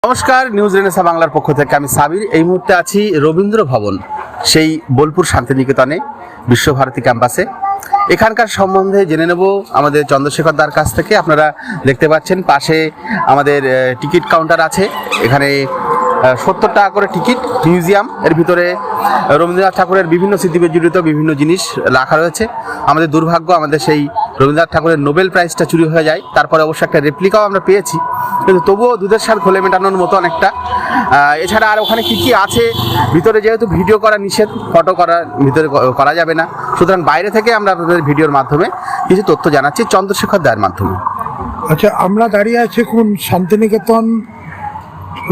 নমস্কার, news renaissance বাংলার পক্ষ থেকে আমি সাবির। এই মুহূর্তে আছি রবীন্দ্র ভবন, সেই বোলপুর শান্তিনিকেতনে বিশ্বভারতী ক্যাম্পাসে। এখানকার সম্বন্ধে জেনে নেব আমাদের চন্দ্রশেখর দার কাছ থেকে। আপনারা দেখতে পাচ্ছেন পাশে আমাদের টিকিট কাউন্টার আছে। এখানে 70 টাকা করে টিকিট। মিউজিয়াম, এর ভিতরে রবীন্দ্রনাথ ঠাকুরের বিভিন্ন স্মৃতিবিজড়িত বিভিন্ন জিনিস রাখা রয়েছে। আমাদের দুর্ভাগ্য, আমাদের সেই রবীন্দ্রনাথ ঠাকুরের নোবেল প্রাইজটা চুরি হয়ে যায়। তারপরে অবশ্য একটা রেপ্লিকাও আমরা পেয়েছি, কিন্তু তবুও দুধের স্বাদ ঘোলে মেটানোর মতো অনেকটা। এছাড়া আর ওখানে কী কী আছে, ভিতরে যেহেতু ভিডিও করা নিষেধ, ফটো করা ভিতরে করা যাবে না, সুতরাং বাইরে থেকে আমরা আপনাদের ভিডিওর মাধ্যমে কিছু তথ্য জানাচ্ছি চন্দ্রশেখর দায়ের মাধ্যমে। আচ্ছা, আমরা দাঁড়িয়ে আছি কোন শান্তিনিকেতন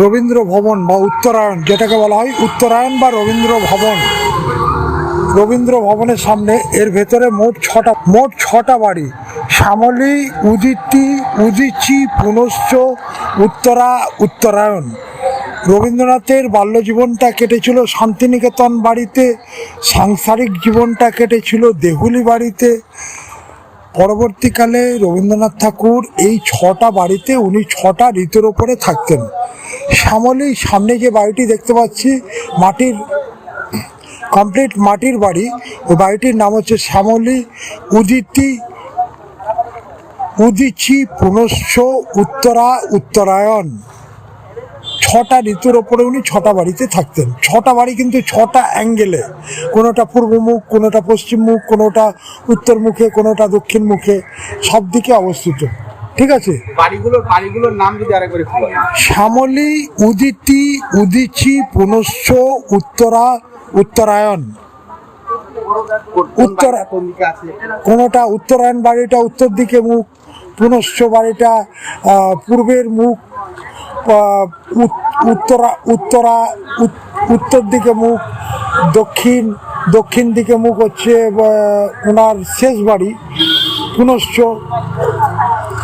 রবীন্দ্র ভবন বা উত্তরায়ণ, যেটাকে বলা হয় উত্তরায়ণ বা রবীন্দ্র ভবন। রবীন্দ্র ভবনের সামনে এর ভেতরে মোট ছটা বাড়ি: শ্যামলী, উদিতি, উদিচি, পুনশ্চ, উত্তরা, উত্তরায়ণ। রবীন্দ্রনাথের বাল্যজীবনটা কেটেছিল শান্তিনিকেতন বাড়িতে, সাংসারিক জীবনটা কেটেছিল দেহুলি বাড়িতে। পরবর্তীকালে রবীন্দ্রনাথ ঠাকুর এই ছটা বাড়িতে উনি 6টা ঋতুর ওপরে থাকতেন। শ্যামলী, সামনে যে বাড়িটি দেখতে পাচ্ছি, কমপ্লিট মাটির বাড়ি, ওই বাড়িটির নাম হচ্ছে শ্যামলী। উদিতি, উদিচি, পুনশ্চ, উত্তরা, উত্তরায়ণ। 6টা ঋতুর ওপরে উনি 6টা বাড়িতে থাকতেন। 6টা বাড়ি কিন্তু 6টা অ্যাঙ্গেলে, কোনোটা পূর্বমুখ, কোনোটা পশ্চিম মুখ, কোনোটা উত্তর মুখে, কোনোটা দক্ষিণ মুখে, সব দিকে অবস্থিত। ঠিক আছে, বাড়িগুলোর নাম যদি আরেকবার একটু বলেন। শ্যামলী, উদিতি, উদিচি, পুনশ্চ, উত্তরা, উত্তরায়ণ। কোনোটা উত্তরায়ণ বাড়িটা উত্তর দিকে মুখ, পুনশ্চ বাড়িটা পূর্বের মুখ, উত্তর দিকে মুখ, দক্ষিণ দিকে মুখ হচ্ছে ওনার শেষ বাড়ি পুনশ্চ।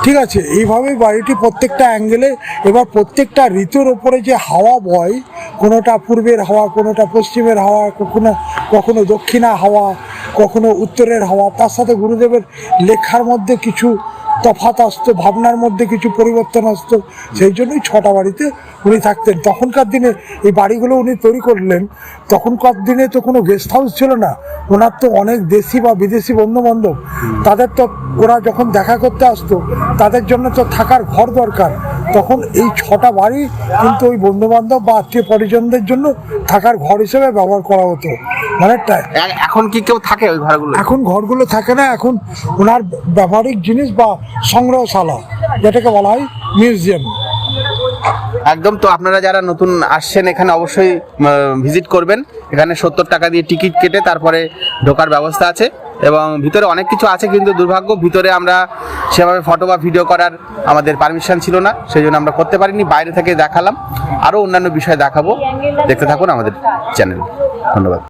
ঠিক আছে, এইভাবেই বাড়িটি প্রত্যেকটা অ্যাঙ্গেলে। এবার প্রত্যেকটা ঋতুর ওপরে যে হাওয়া বয়, কোনোটা পূর্বের হাওয়া, কোনোটা পশ্চিমের হাওয়া, কখনো দক্ষিণা হাওয়া, কখনো উত্তরের হাওয়া, তার সাথে গুরুদেবের লেখার মধ্যে কিছু তফাৎ আসতো, ভাবনার মধ্যে কিছু পরিবর্তন আসতো। সেই জন্যই 6টা বাড়িতে উনি থাকতেন। তখনকার দিনে এই বাড়িগুলো উনি তৈরি করলেন। তখনকার দিনে তো কোনো গেস্ট হাউস ছিল না। ওনার তো অনেক দেশি বা বিদেশি বন্ধুবান্ধব, তাদের তো ওরা যখন দেখা করতে আসতো, তাদের জন্য তো থাকার ঘর দরকার। তখন এই 6টা বাড়ি কিন্তু ওই বন্ধুবান্ধব বা আত্মীয় পরিজনদের জন্য থাকার ঘর হিসেবে ব্যবহার করা হতো অনেকটাই। এখন কি কেউ থাকে ওই ঘরগুলো? এখন ঘরগুলো থাকে না, এখন ওনার ব্যবহারিক জিনিস বা সংগ্রহশালা, যেটাকে বলা হয় মিউজিয়াম। একদম। তো আপনারা যারা নতুন আসছেন এখানে অবশ্যই ভিজিট করবেন। এখানে 70 টাকা দিয়ে টিকিট কেটে তারপরে ঢোকার ব্যবস্থা আছে, এবং ভিতরে অনেক কিছু আছে, কিন্তু দুর্ভাগ্য ভিতরে আমরা সেভাবে ফটো বা ভিডিও করার আমাদের পারমিশন ছিল না, সেই জন্য আমরা করতে পারিনি। বাইরে থেকে দেখালাম, আরও অন্যান্য বিষয় দেখাবো। দেখতে থাকুন আমাদের চ্যানেল। ধন্যবাদ।